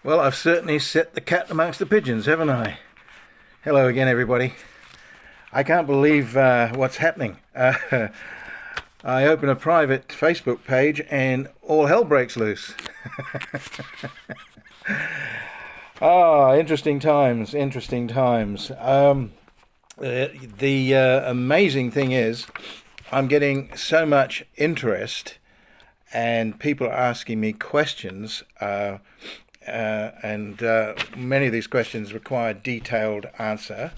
Well, I've certainly set the cat amongst the pigeons, haven't I? Hello again, everybody. I can't believe what's happening. I open a private Facebook page and all hell breaks loose. Interesting times, interesting times. The amazing thing is, I'm getting so much interest and people are asking me questions. And many of these questions require detailed answer.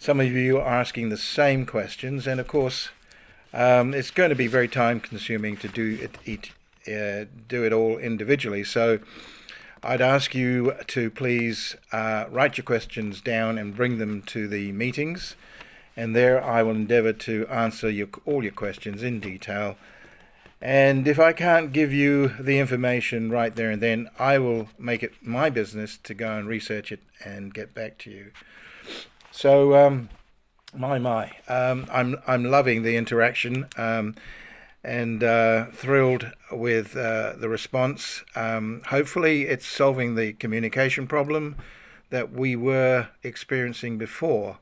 Some of you are asking the same questions, and of course, it's going to be very time-consuming to do it all individually. So, I'd ask you to please write your questions down and bring them to the meetings, and there I will endeavour to answer all your questions in detail. And if I can't give you the information right there and then, I will make it my business to go and research it and get back to you. So, I'm loving the interaction and thrilled with the response. Hopefully, it's solving the communication problem that we were experiencing before.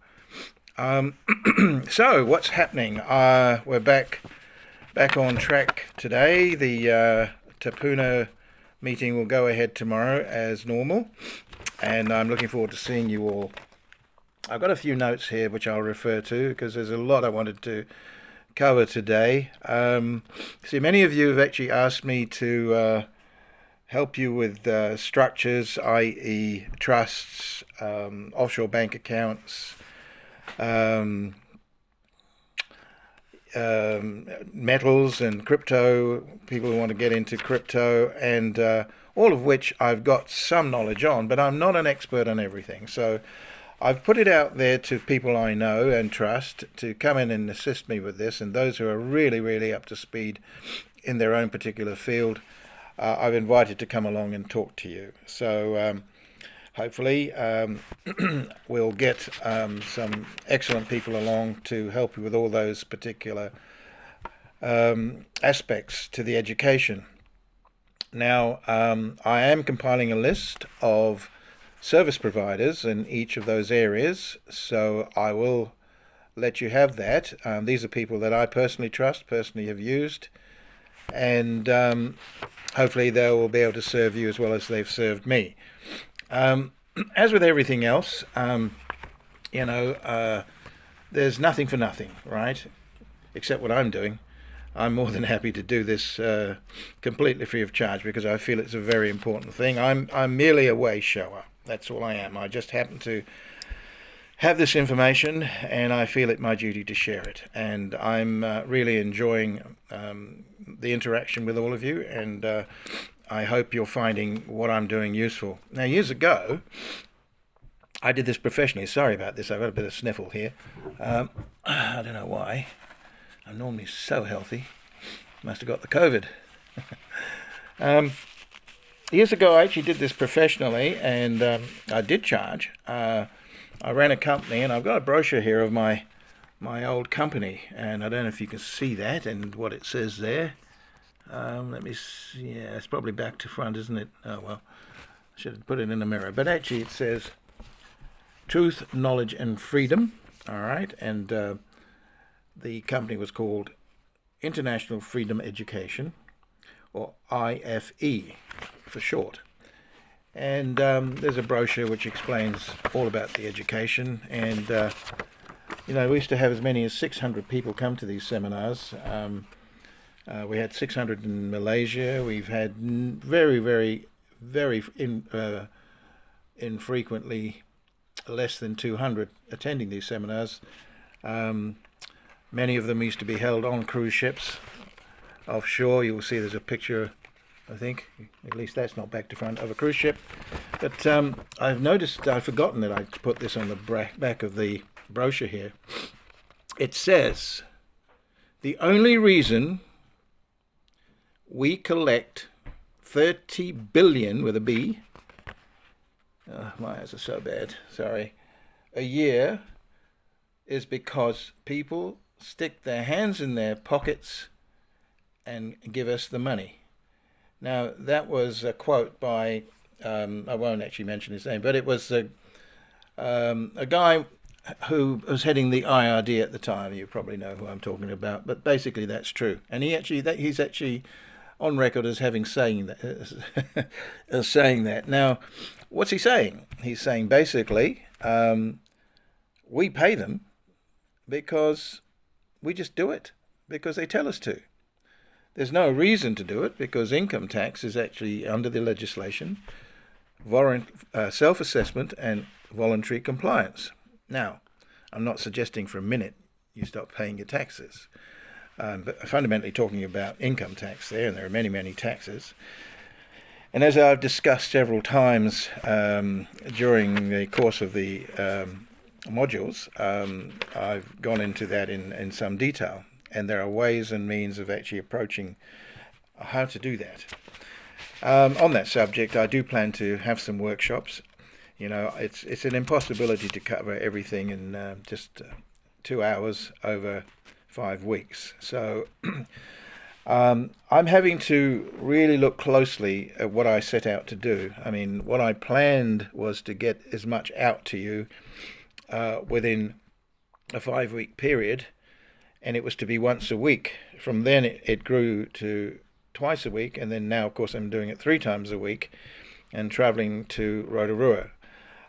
So, what's happening? We're back on track today. The Tapuna meeting will go ahead tomorrow as normal, and I'm looking forward to seeing you all. I've got a few notes here which I'll refer to because there's a lot I wanted to cover today. See, many of you have actually asked me to help you with structures, i.e. trusts, offshore bank accounts, metals and crypto, people who want to get into crypto, and all of which I've got some knowledge on, but I'm not an expert on everything. So I've put it out there to people I know and trust to come in and assist me with this, and those who are really, really up to speed in their own particular field, I've invited to come along and talk to you. So hopefully we'll get some excellent people along to help you with all those particular aspects to the education. Now, I am compiling a list of service providers in each of those areas, so I will let you have that. These are people that I personally trust, personally have used, and hopefully they will be able to serve you as well as they've served me. As with everything else, there's nothing for nothing, right? Except what I'm doing. I'm more than happy to do this completely free of charge because I feel it's a very important thing. I'm merely a way shower. That's all I am. I just happen to have this information and I feel it my duty to share it. And I'm really enjoying the interaction with all of you, and I hope you're finding what I'm doing useful. Now, years ago, I did this professionally. Sorry about this. I've got a bit of sniffle here. I don't know why. I'm normally so healthy. Must have got the COVID. Years ago, I actually did this professionally, and I did charge. I ran a company, and I've got a brochure here of my old company, and I don't know if you can see that and what it says there. Let me see. Yeah, it's probably back to front, isn't it? Oh, well, I should have put it in the mirror. But actually, it says Truth, Knowledge, and Freedom. All right. And the company was called International Freedom Education, or IFE for short. And there's a brochure which explains all about the education. And, we used to have as many as 600 people come to these seminars. We had 600 in Malaysia. We've had very, very, very infrequently less than 200 attending these seminars. Many of them used to be held on cruise ships offshore. You'll see there's a picture, I think, at least that's not back to front, of a cruise ship. But I've forgotten that I put this on the back of the brochure here. It says, the only reason we collect 30 billion with a B, my eyes are so bad, sorry, a year is because people stick their hands in their pockets and give us the money. Now, that was a quote by I won't actually mention his name, but it was a guy who was heading the IRD at the time. You probably know who I'm talking about, but basically that's true. And he's actually on record as having saying that. As saying that. Now, what's he saying? He's saying basically, we pay them because we just do it because they tell us to. There's no reason to do it because income tax is actually under the legislation, self-assessment and voluntary compliance. Now, I'm not suggesting for a minute you stop paying your taxes, but fundamentally talking about income tax there, and there are many, many taxes. And as I've discussed several times during the course of the modules, I've gone into that in some detail, and there are ways and means of actually approaching how to do that. On that subject, I do plan to have some workshops. You know, it's an impossibility to cover everything in just 2 hours over 5 weeks. So I'm having to really look closely at what I set out to do. I mean, what I planned was to get as much out to you within a 5-week period, and it was to be once a week. From then it grew to twice a week, and then now, of course, I'm doing it 3 times a week and traveling to Rotorua.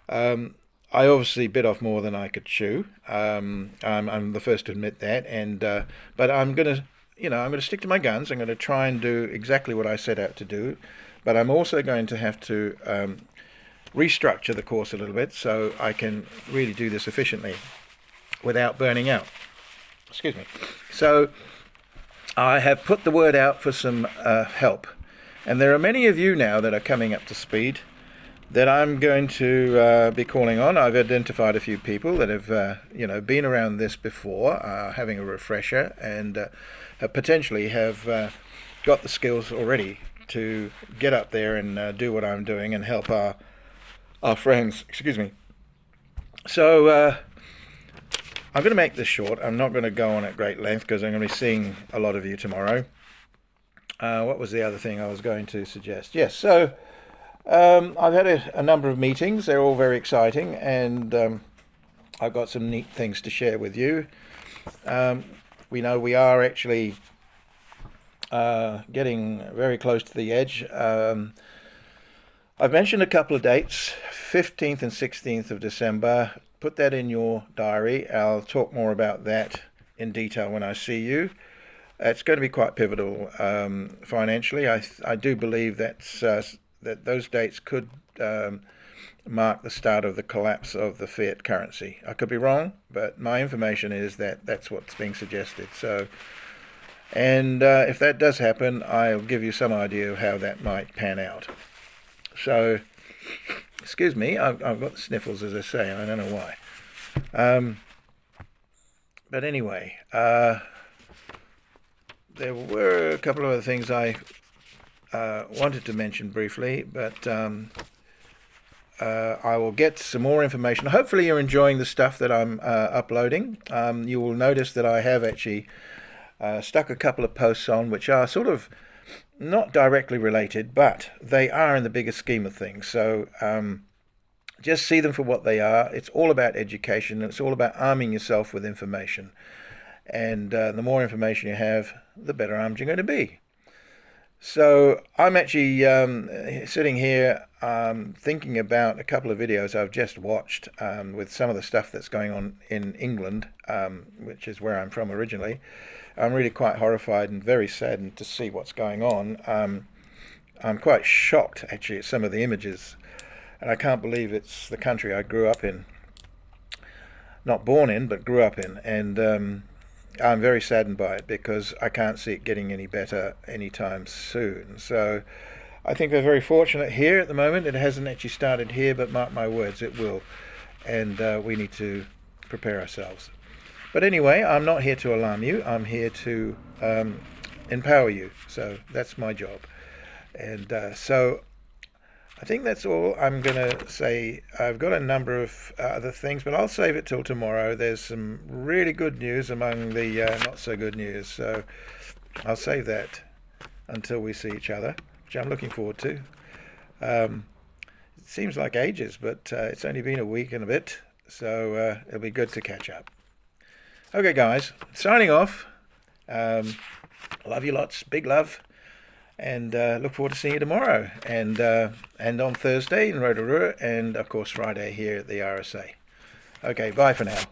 I obviously bit off more than I could chew. I'm the first to admit that, and but I'm going to stick to my guns. I'm going to try and do exactly what I set out to do, but I'm also going to have to restructure the course a little bit so I can really do this efficiently without burning out. Excuse me. So I have put the word out for some help, and there are many of you now that are coming up to speed that I'm going to be calling on. I've identified a few people that have been around this before, having a refresher, and potentially have got the skills already to get up there and do what I'm doing and help our friends. Excuse me. So I'm going to make this short. I'm not going to go on at great length because I'm going to be seeing a lot of you tomorrow. What was the other thing I was going to suggest? Yes, so I've had a number of meetings. They're all very exciting, and I've got some neat things to share with you. We know we are actually getting very close to the edge. I've mentioned a couple of dates, 15th and 16th of December. Put that in your diary. I'll talk more about that in detail when I see you. It's going to be quite pivotal financially. I do believe that those dates could mark the start of the collapse of the fiat currency. I could be wrong, but my information is that that's what's being suggested. So, and if that does happen, I'll give you some idea of how that might pan out. So, excuse me, I've got the sniffles, as I say, and I don't know why. But anyway, there were a couple of other things I wanted to mention briefly, but I will get some more information. Hopefully you're enjoying the stuff that I'm uploading. You will notice that I have actually stuck a couple of posts on which are sort of not directly related, but they are in the bigger scheme of things. So just see them for what they are. It's all about education. It's all about arming yourself with information. And the more information you have, the better armed you're going to be. So I'm actually sitting here thinking about a couple of videos I've just watched with some of the stuff that's going on in England, which is where I'm from originally. I'm really quite horrified and very saddened to see what's going on. I'm quite shocked actually at some of the images, and I can't believe it's the country I grew up in. Not born in, but grew up in, and I'm very saddened by it because I can't see it getting any better anytime soon. So I think we're very fortunate here at the moment. It hasn't actually started here, but mark my words, it will. And we need to prepare ourselves. But anyway, I'm not here to alarm you. I'm here to empower you. So that's my job. And so I think that's all I'm going to say. I've got a number of other things, but I'll save it till tomorrow. There's some really good news among the not so good news. So I'll save that until we see each other, which I'm looking forward to. It seems like ages, but it's only been a week and a bit, so it'll be good to catch up. Okay, guys, signing off. Love you lots, big love, and look forward to seeing you tomorrow, and on Thursday in Rotorua, and of course Friday here at the RSA. Okay, bye for now.